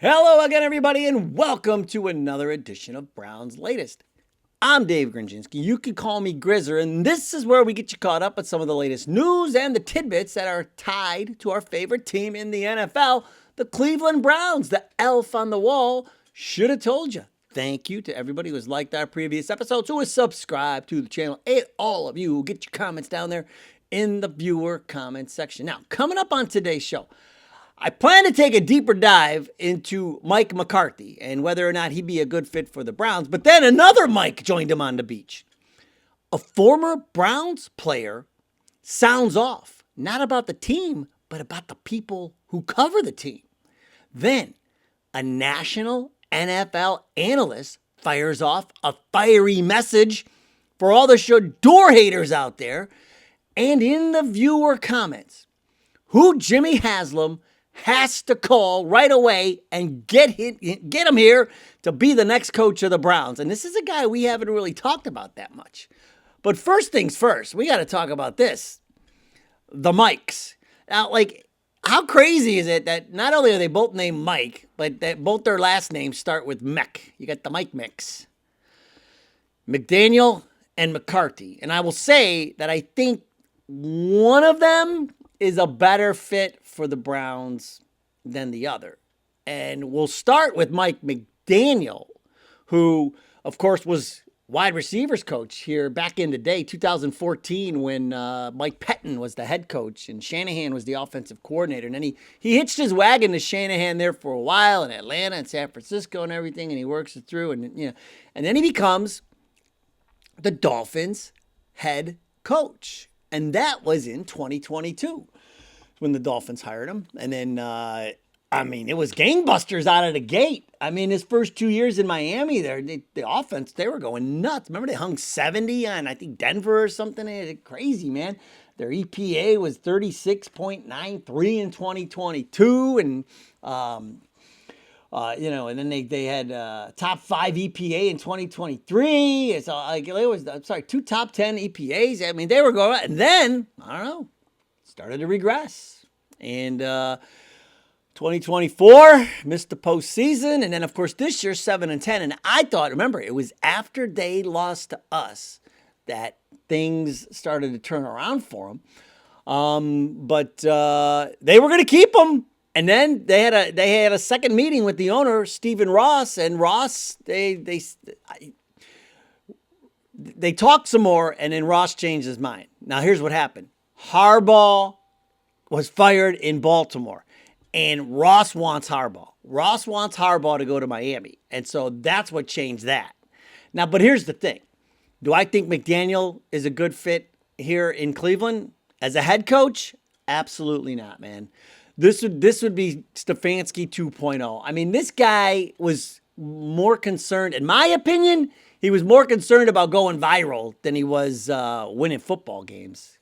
Hello again, everybody, and welcome to another edition of Brown's Latest. I'm Dave Grendzynski. You can call me Grizzer, and this is where we get you caught up with some of the latest news and the tidbits that are tied to our favorite team in the NFL, the Cleveland Browns. The elf on the wall should have told you. Thank you to everybody who has liked our previous episodes, who has subscribed to the channel, and all of you who get your comments down there in the viewer comment section. Now, coming up on today's show, I plan to take a deeper dive into Mike McCarthy and whether or not he'd be a good fit for the Browns. But then another Mike joined him on the beach. A former Browns player sounds off, not about the team, but about the people who cover the team. Then a national NFL analyst fires off a fiery message for all the Shedeur haters out there. And in the viewer comments, who Jimmy Haslam has to call right away and get him here to be the next coach of the Browns. And this is a guy we haven't really talked about that much. But first things first, we got to talk about this. The Mikes. Now, how crazy is it that not only are they both named Mike, but that both their last names start with Mech? You got the Mike Mix. McDaniel and McCarthy. And I will say that I think one of them is a better fit for the Browns than the other. And we'll start with Mike McDaniel, who, of course, was wide receivers coach here back in the day, 2014, when Mike Pettin was the head coach and Shanahan was the offensive coordinator. And then he hitched his wagon to Shanahan there for a while in Atlanta and San Francisco and everything, and he works it through. And then he becomes the Dolphins head coach. And that was in 2022 when the Dolphins hired him. And then, it was gangbusters out of the gate. I mean, his first 2 years in Miami, the offense, they were going nuts. Remember, they hung 70 on, I think, Denver or something. Crazy, man. Their EPA was 36.93 in 2022. And, and then they had top 5 EPA in 2023. It's two top 10 EPAs. I mean, they were going, and then, I don't know, started to regress. And 2024 missed the postseason. And then, of course, this year, 7-10. And I thought, remember, it was after they lost to us that things started to turn around for them. But they were going to keep him. And then they had a second meeting with the owner, Stephen Ross, and Ross, they talked some more, and then Ross changed his mind. Now, here's what happened. Harbaugh was fired in Baltimore, and Ross wants Harbaugh. Ross wants Harbaugh to go to Miami, and so that's what changed that. Now, but here's the thing. Do I think McDaniel is a good fit here in Cleveland as a head coach? Absolutely not, man. This would be Stefanski 2.0. I mean, this guy was more concerned, in my opinion, he was more concerned about going viral than he was winning football games.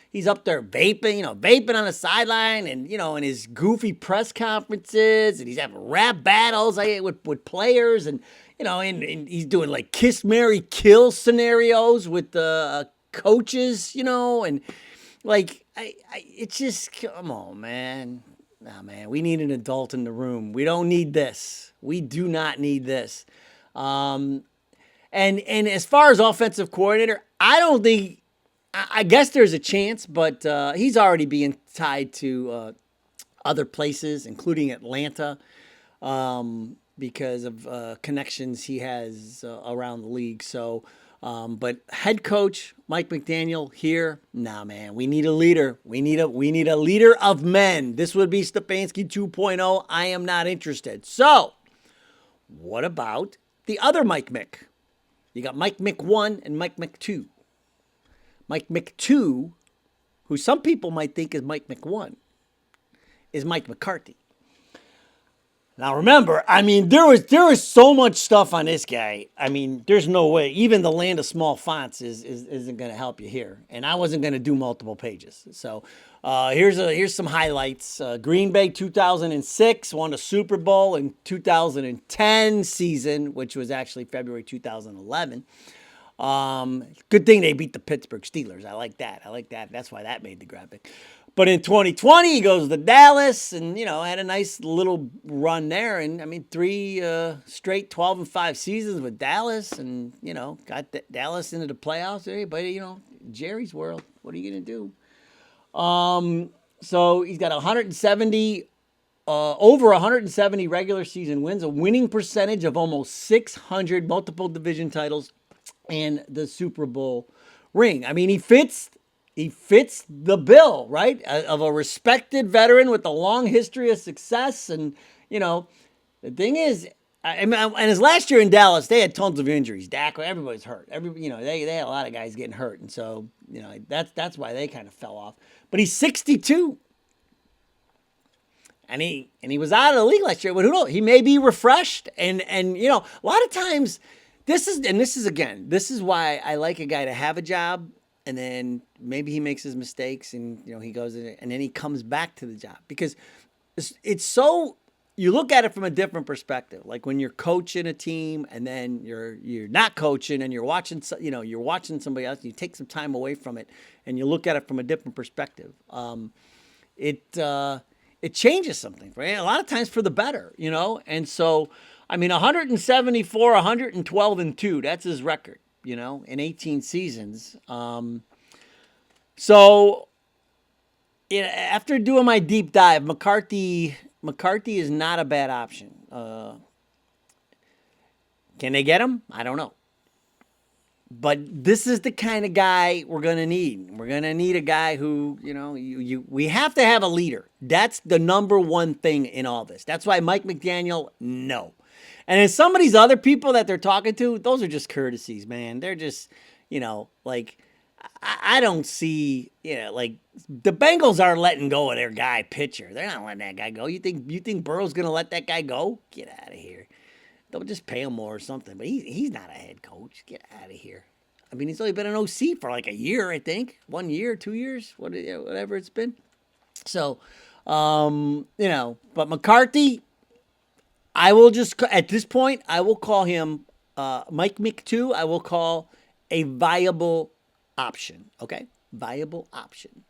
He's up there vaping on the sideline, and in his goofy press conferences, and he's having rap battles with players, and and he's doing like kiss, marry, kill scenarios with the coaches, and it's just, come on, man. Nah, man, we need an adult in the room. We don't need this. We do not need this. And as far as offensive coordinator, I guess there's a chance, but he's already being tied to other places, including Atlanta, because of connections he has around the league. So, but head coach Mike McDaniel here, nah, man. We need a leader. We need a leader of men. This would be Stefanski 2.0. I am not interested. So, what about the other Mike Mick? You got Mike Mick 1 and Mike Mick 2. Mike Mick 2, who some people might think is Mike Mick 1, is Mike McCarthy. Now remember, there was so much stuff on this guy. There's no way. Even the land of small fonts isn't going to help you here. And I wasn't going to do multiple pages. So here's some highlights. Green Bay 2006 won a Super Bowl in 2010 season, which was actually February 2011. Good thing they beat the Pittsburgh Steelers. I like that. That's why that made the graphic. But in 2020, he goes to Dallas and, had a nice little run there. And, I mean, three straight 12-5 seasons with Dallas and, got Dallas into the playoffs. But, Jerry's world, what are you going to do? So he's got 170, over 170 regular season wins, a winning percentage of almost 600, multiple division titles, and the Super Bowl ring. I mean, he fits the bill, right? Of a respected veteran with a long history of success. And, the thing is, I mean, and his last year in Dallas, they had tons of injuries. Dak, everybody's hurt. They had a lot of guys getting hurt. And so, that's why they kind of fell off. But he's 62. And he was out of the league last year, but who knows? He may be refreshed. And a lot of times, this is why I like a guy to have a job, and then maybe he makes his mistakes, and he goes in, and then he comes back to the job, because it's so, you look at it from a different perspective. Like when you're coaching a team, and then you're not coaching, and you're watching somebody else, and you take some time away from it, and you look at it from a different perspective. It changes something, right? A lot of times for the better, And so, I mean, 174, 112 and 2. That's his record, in 18 seasons. So, after doing my deep dive, McCarthy is not a bad option. Can they get him? I don't know. But this is the kind of guy we're going to need. We're going to need a guy who, we have to have a leader. That's the number one thing in all this. That's why Mike McDaniel, no. And then some of these other people that they're talking to, those are just courtesies, man. They're just, I don't see, like the Bengals are letting go of their guy pitcher. They're not letting that guy go. You think Burrow's going to let that guy go? Get out of here. They'll just pay him more or something. But he's not a head coach. Get out of here. I mean, he's only been an OC for like a year, I think. 1 year, 2 years, whatever it's been. So, but McCarthy, I will just, at this point, I will call him Mike Mc2. I will call a viable option. Okay? Viable option.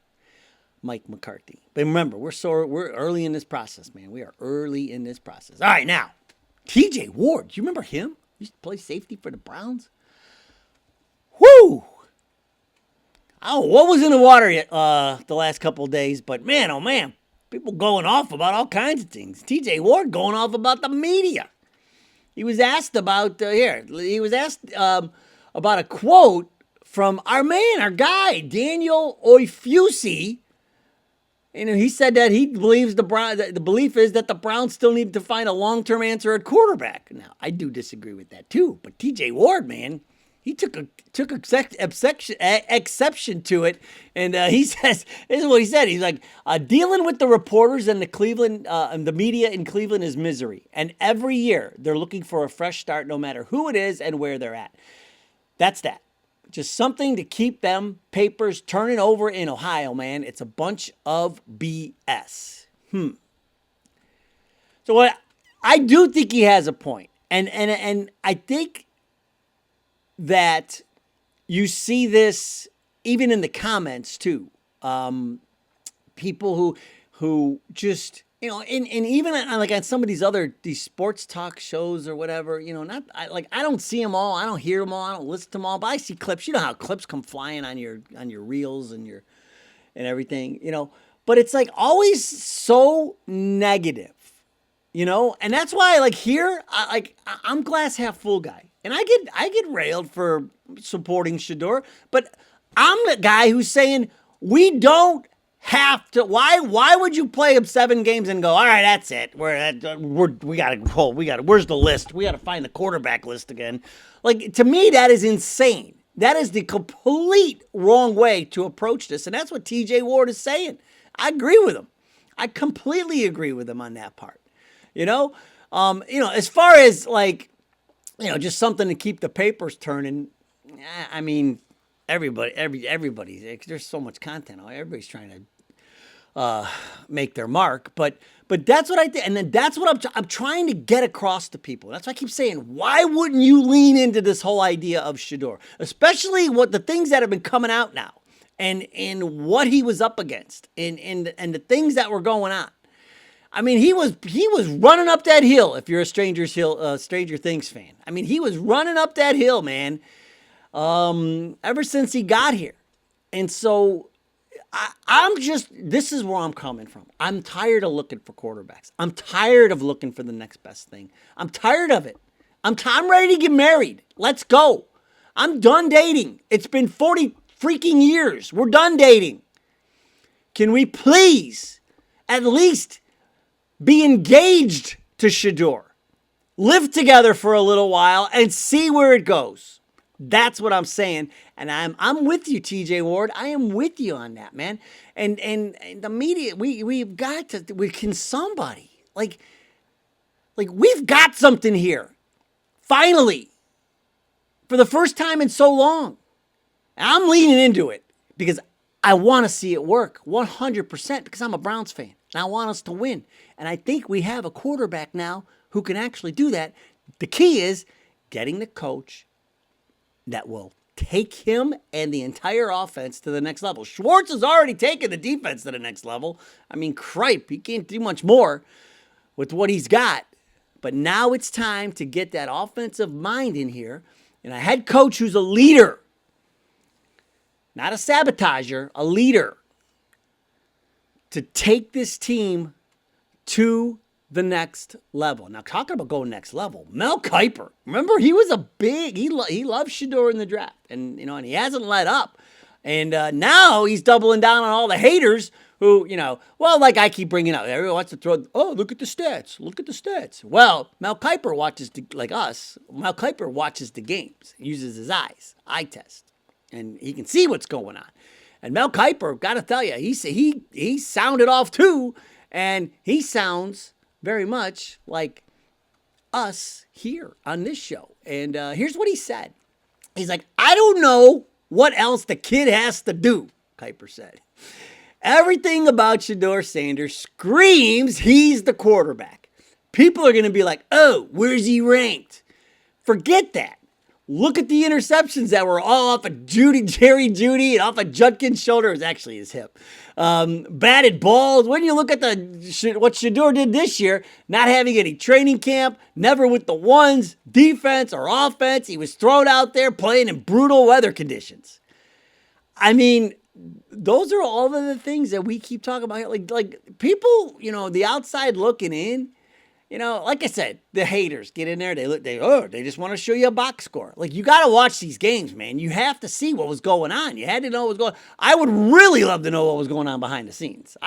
Mike McCarthy. But remember, we're early in this process, man. We are early in this process. All right, now. TJ Ward, do you remember him? He used to play safety for the Browns. Whoo! Oh, what was in the water the last couple of days? But man, oh man, people going off about all kinds of things. TJ Ward going off about the media. He was asked about about a quote from our guy, Daniel Oifusi. And he said that he believes the belief is that the Browns still need to find a long-term answer at quarterback. Now, I do disagree with that too. But TJ Ward, man, he took exception to it, and he says, "This is what he said." He's like, "Dealing with the reporters and the media in Cleveland is misery, and every year they're looking for a fresh start, no matter who it is and where they're at." That's that. Just something to keep them papers turning over in Ohio, man. It's a bunch of BS. So what I do think he has a point. And I think that you see this even in the comments too. People who just, and even on some of these sports talk shows or whatever, I don't see them all. I don't hear them all. I don't listen to them all, but I see clips. You know how clips come flying on your reels and everything, but it's like always so negative, and that's why here, I'm glass half full guy, and I get railed for supporting Shedeur, but I'm the guy who's saying we don't have to. Why would you play him 7 games and go, all right, that's it. We gotta where's the list? We gotta find the quarterback list again. To me, that is insane. That is the complete wrong way to approach this. And that's what TJ Ward is saying. I agree with him. I completely agree with him on that part. As far as just something to keep the papers turning, I mean, everybody, there's so much content. Everybody's trying to make their mark, but that's what I think, and then that's what I'm trying to get across to people. That's why I keep saying, why wouldn't you lean into this whole idea of Shedeur, especially what the things that have been coming out now, and what he was up against and the things that were going on. I mean, he was running up that hill. If you're a Stranger Things fan, I mean, he was running up that hill, man. Ever since he got here, and so this is where I'm coming from. I'm tired of looking for quarterbacks. I'm tired of looking for the next best thing. I'm tired of it. I'm ready to get married. Let's go. I'm done dating. It's been 40 freaking years. We're done dating. Can we please at least be engaged to Shedeur? Live together for a little while and see where it goes. That's what I'm saying. And I'm with you, TJ Ward. I am with you on that, man. And the media, we've got to, can somebody, like we've got something here. Finally. For the first time in so long. And I'm leaning into it because I want to see it work 100% because I'm a Browns fan. And I want us to win. And I think we have a quarterback now who can actually do that. The key is getting the coach that will take him and the entire offense to the next level. Schwartz has already taken the defense to the next level. I mean, cripe, he can't do much more with what he's got. But now it's time to get that offensive mind in here and a head coach who's a leader, not a sabotager, a leader, to take this team to the next level. Now, talking about going next level, Mel Kiper. Remember, he was he loved Shedeur in the draft, and and he hasn't let up. And now he's doubling down on all the haters who, like I keep bringing up, everyone wants to throw, look at the stats. Well, Mel Kiper watches, Mel Kiper watches the games, uses his eyes, eye test, and he can see what's going on. And Mel Kiper, got to tell you, he sounded off too, and he sounds very much like us here on this show. And here's what he said. He's like, I don't know what else the kid has to do, Kiper said. Everything about Shedeur Sanders screams he's the quarterback. People are going to be like, oh, where's he ranked? Forget that. Look at the interceptions that were all off of Jerry Jeudy and off of Judkins' shoulder. It was actually his hip. Batted balls. When you look at what Shedeur did this year, not having any training camp, never with the ones, defense or offense. He was thrown out there playing in brutal weather conditions. I mean, those are all of the things that we keep talking about here. Like people, the outside looking in, like I said, the haters get in there. They just want to show you a box score. Like, you got to watch these games, man. You have to see what was going on. You had to know what was going on. I would really love to know what was going on behind the scenes.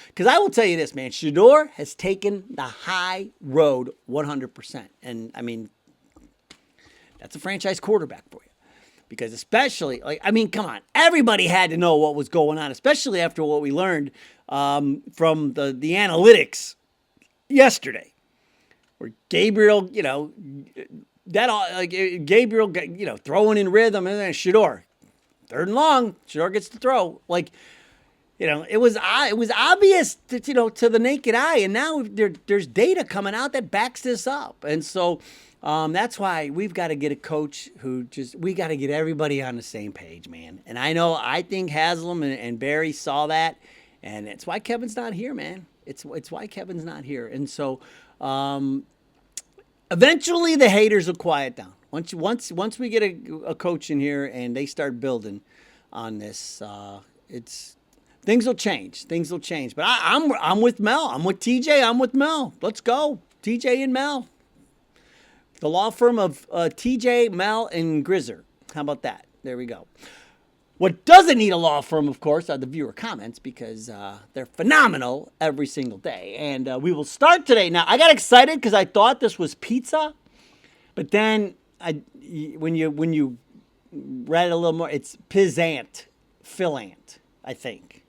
Because I will tell you this, man. Shedeur has taken the high road 100%. And, I mean, that's a franchise quarterback for you. Because especially, come on. Everybody had to know what was going on, especially after what we learned from the analytics yesterday. Where Gabriel, Gabriel, throwing in rhythm, and then Shedeur, 3rd and long, Shedeur gets to throw. It was obvious to the naked eye, and now there's data coming out that backs this up, and so that's why we've got to get a coach we got to get everybody on the same page, man. And I think Haslam and Barry saw that, and it's why Kevin's not here, man. It's why Kevin's not here, and so. Eventually the haters will quiet down. Once we get a coach in here and they start building on this, things will change. Things will change. But I'm with Mel. I'm with TJ. I'm with Mel. Let's go, TJ and Mel. The law firm of TJ, Mel, and Grizzer. How about that? There we go. What doesn't need a law firm, of course, are the viewer comments because they're phenomenal every single day. And we will start today. Now, I got excited because I thought this was pizza, but then when you read it a little more, it's pizzant, fillant, I think.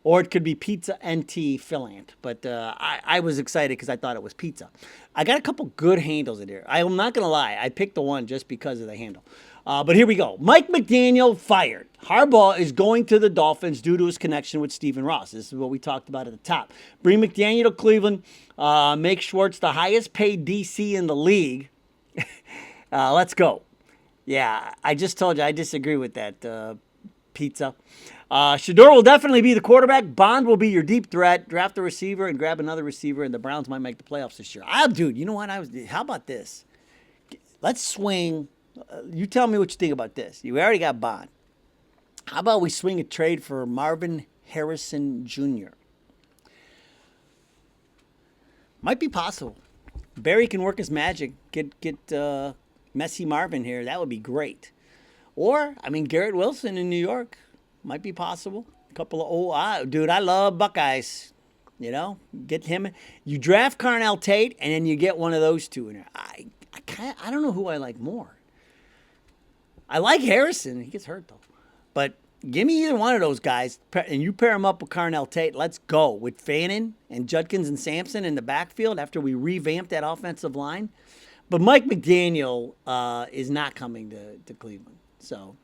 Or it could be pizza NT fillant. But I was excited because I thought it was pizza. I got a couple good handles in here. I'm not going to lie. I picked the one just because of the handle. But here we go. Mike McDaniel fired. Harbaugh is going to the Dolphins due to his connection with Stephen Ross. This is what we talked about at the top. Bring McDaniel to Cleveland. Make Schwartz the highest paid DC in the league. Let's go. Yeah, I just told you I disagree with that. pizza. Shedeur will definitely be the quarterback. Bond will be your deep threat. Draft a receiver and grab another receiver, and the Browns might make the playoffs this year. Dude, you know what? How about this? Let's swing. You tell me what you think about this. You already got Bond. How about we swing a trade for Marvin Harrison Jr.? Might be possible. Barry can work his magic. Get messy Marvin here. That would be great. Or, Garrett Wilson in New York. Might be possible. A couple of dude, I love Buckeyes. Get him. You draft Carnell Tate, and then you get one of those two in there. I don't know who I like more. I like Harrison. He gets hurt, though. But give me either one of those guys, and you pair them up with Carnell Tate. Let's go with Fannin and Judkins and Sampson in the backfield after we revamp that offensive line. But Mike McDaniel is not coming to Cleveland. So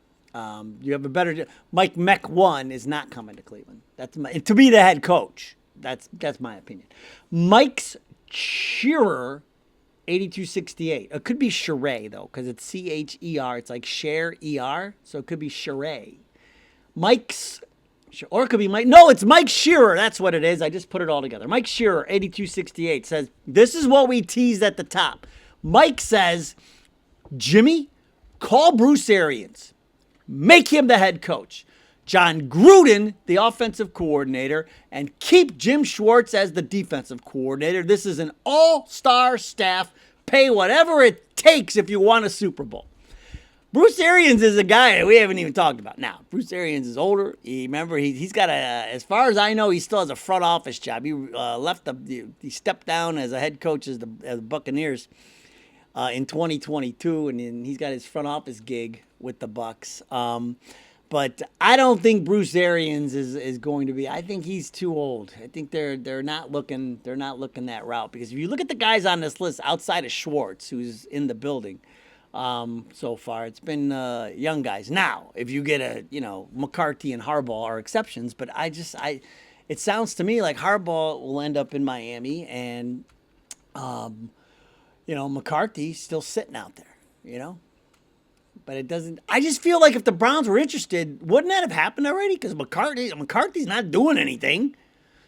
you have a better – Mike Mech 1 is not coming to Cleveland. To be the head coach. That's my opinion. Mike's Shearer, 8268. It could be Sheree, though, because it's C-H-E-R. It's like share E-R, so it could be Sheree. Or it could be Mike. No, it's Mike Shearer. That's what it is. I just put it all together. Mike Shearer, 8268, says, this is what we teased at the top. Mike says, Jimmy, call Bruce Arians. Make him the head coach. John Gruden, the offensive coordinator, and keep Jim Schwartz as the defensive coordinator. This is an all-star staff. Pay whatever it takes if you want a Super Bowl. Bruce Arians is a guy we haven't even talked about. Now, Bruce Arians is older. He's got as far as I know, he still has a front office job. He stepped down as a head coach as the Buccaneers in 2022, and then he's got his front office gig with the Bucs. But I don't think Bruce Arians is going to be. I think he's too old. I think they're not looking that route, because if you look at the guys on this list outside of Schwartz, who's in the building so far, it's been young guys. Now, if you get McCarthy and Harbaugh are exceptions, but it sounds to me like Harbaugh will end up in Miami, and McCarthy's still sitting out there. But it doesn't. I just feel like if the Browns were interested, wouldn't that have happened already? Because McCarthy's not doing anything.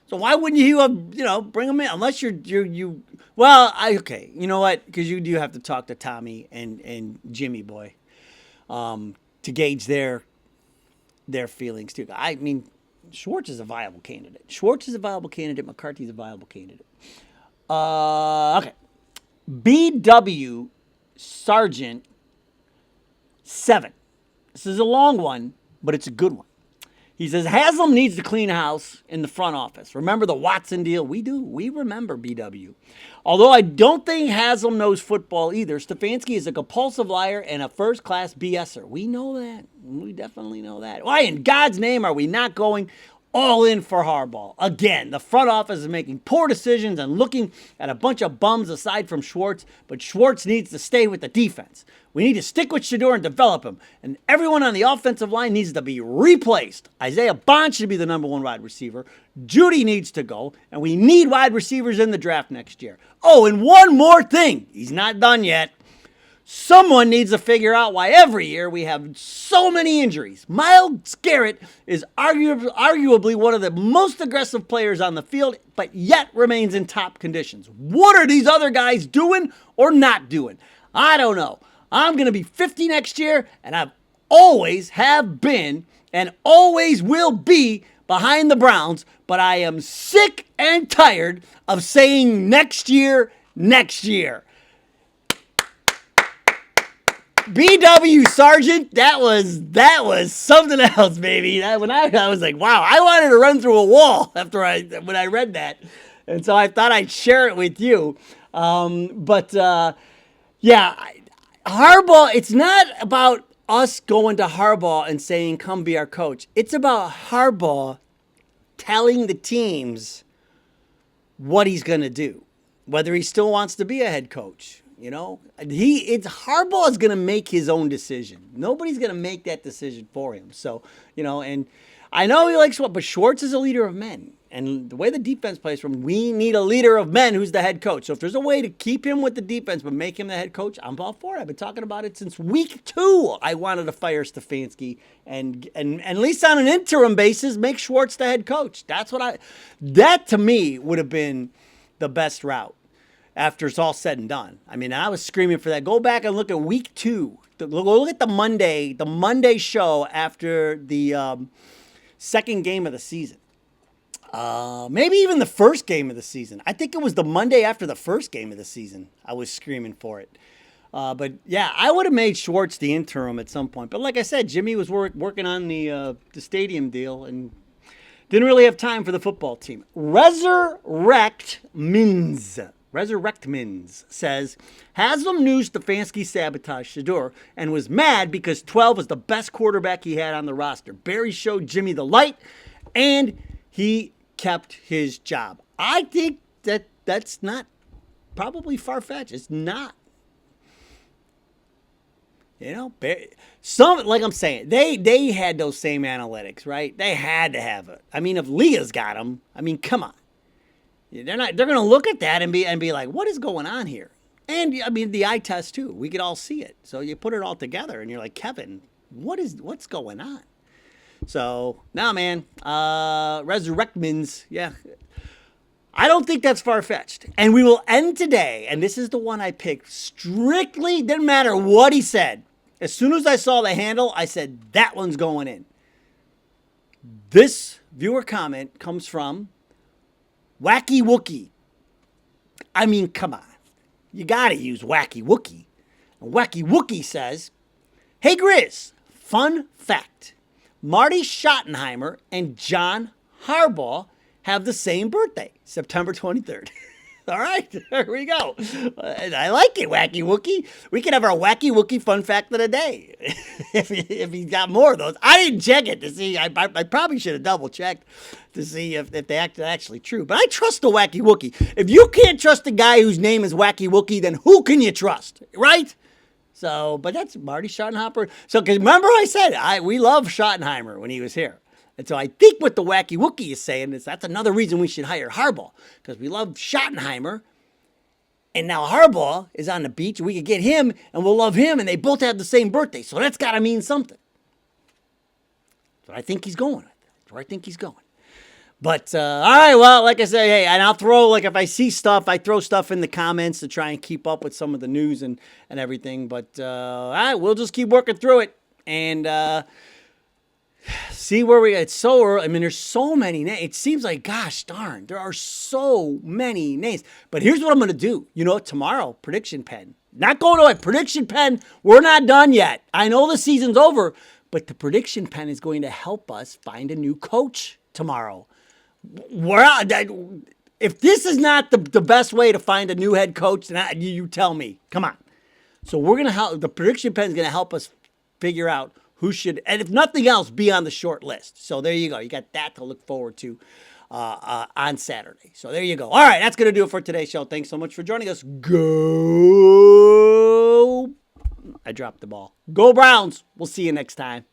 So why wouldn't you have bring him in? Unless you. Well, okay. You know what? Because you do have to talk to Tommy and Jimmy Boy, to gauge their feelings too. Schwartz is a viable candidate. McCarthy's a viable candidate. Okay. B.W. Sargent 7. This is a long one, but it's a good one. He says, Haslam needs to clean house in the front office. Remember the Watson deal? We do. We remember BW. Although I don't think Haslam knows football either. Stefanski is a compulsive liar and a first-class BSer. We know that. We definitely know that. Why in God's name are we not going all in for Harbaugh? Again, the front office is making poor decisions and looking at a bunch of bums aside from Schwartz, but Schwartz needs to stay with the defense. We need to stick with Shedeur and develop him. And everyone on the offensive line needs to be replaced. Isaiah Bond should be the number 1 wide receiver. Judy needs to go. And we need wide receivers in the draft next year. Oh, and one more thing. He's not done yet. Someone needs to figure out why every year we have so many injuries. Myles Garrett is arguably one of the most aggressive players on the field, but yet remains in top conditions. What are these other guys doing or not doing? I don't know. I'm going to be 50 next year, and I've always have been and always will be behind the Browns, but I am sick and tired of saying next year. B.W. Sargent, that was something else, baby. When I was like, wow, I wanted to run through a wall when I read that, and so I thought I'd share it with you. Harbaugh. It's not about us going to Harbaugh and saying, "Come be our coach." It's about Harbaugh telling the teams what he's going to do, whether he still wants to be a head coach. Harbaugh is going to make his own decision. Nobody's going to make that decision for him. So, and I know he likes but Schwartz is a leader of men. And the way the defense plays from, we need a leader of men who's the head coach. So if there's a way to keep him with the defense but make him the head coach, I'm all for it. I've been talking about it since week 2. I wanted to fire Stefanski and at least on an interim basis, make Schwartz the head coach. That to me would have been the best route after it's all said and done. I mean, I was screaming for that. Go back and look at week 2. Look at the Monday show after the second game of the season. Maybe even the first game of the season. I think it was the Monday after the first game of the season. I was screaming for it. But yeah, I would have made Schwartz the interim at some point. But like I said, Jimmy was working on the stadium deal and didn't really have time for the football team. Resurrect Mins says, Haslam knew Stefanski sabotaged Shedeur and was mad because 12 was the best quarterback he had on the roster. Barry showed Jimmy the light, and he kept his job. I think that's not probably far-fetched. It's not. You know, like I'm saying, they had those same analytics, right? They had to have it. I mean, if Leah's got them, I mean, come on. They're going to look at that and be like, what is going on here? And I mean, the eye test too. We could all see it. So you put it all together and you're like, Kevin, what's going on? So now, man, Resurrectmans, yeah. I don't think that's far-fetched. And we will end today, and this is the one I picked strictly, didn't matter what he said. As soon as I saw the handle, I said, that one's going in. This viewer comment comes from Wacky Wookie. I mean, come on. You got to use Wacky Wookie. And Wacky Wookie says, Hey, Grizz, fun fact. Marty Schottenheimer and John Harbaugh have the same birthday, September 23rd. All right, there we go. I like it, Wacky Wookie. We can have our Wacky Wookie fun fact of the day if he's got more of those. I didn't check it to see. I probably should have double checked to see if they actually true. But I trust the Wacky Wookie. If you can't trust a guy whose name is Wacky Wookie, then who can you trust, right? So, but that's Marty Schottenheimer. So, because remember I said we love Schottenheimer when he was here. And so I think what the Wacky Wookie is saying is that's another reason we should hire Harbaugh. Because we love Schottenheimer. And now Harbaugh is on the beach. We could get him and we'll love him. And they both have the same birthday. So that's got to mean something. That's what I think he's going with. That's where I think he's going. But, all right, well, like I say, hey, and I'll throw, like, if I see stuff, I throw stuff in the comments to try and keep up with some of the news and everything. But, all right, we'll just keep working through it and see where it's so early. I mean, there's so many names. It seems like, gosh darn, there are so many names. But here's what I'm going to do. You know, tomorrow, prediction pen. Not going to a prediction pen. We're not done yet. I know the season's over, but the prediction pen is going to help us find a new coach tomorrow. If this is not the best way to find a new head coach, then you tell me. Come on. So we're going to help. The prediction pen is going to help us figure out who should, and if nothing else, be on the short list. So there you go. You got that to look forward to on Saturday. So there you go. All right, that's going to do it for today's show. Thanks so much for joining us. Go. I dropped the ball. Go Browns. We'll see you next time.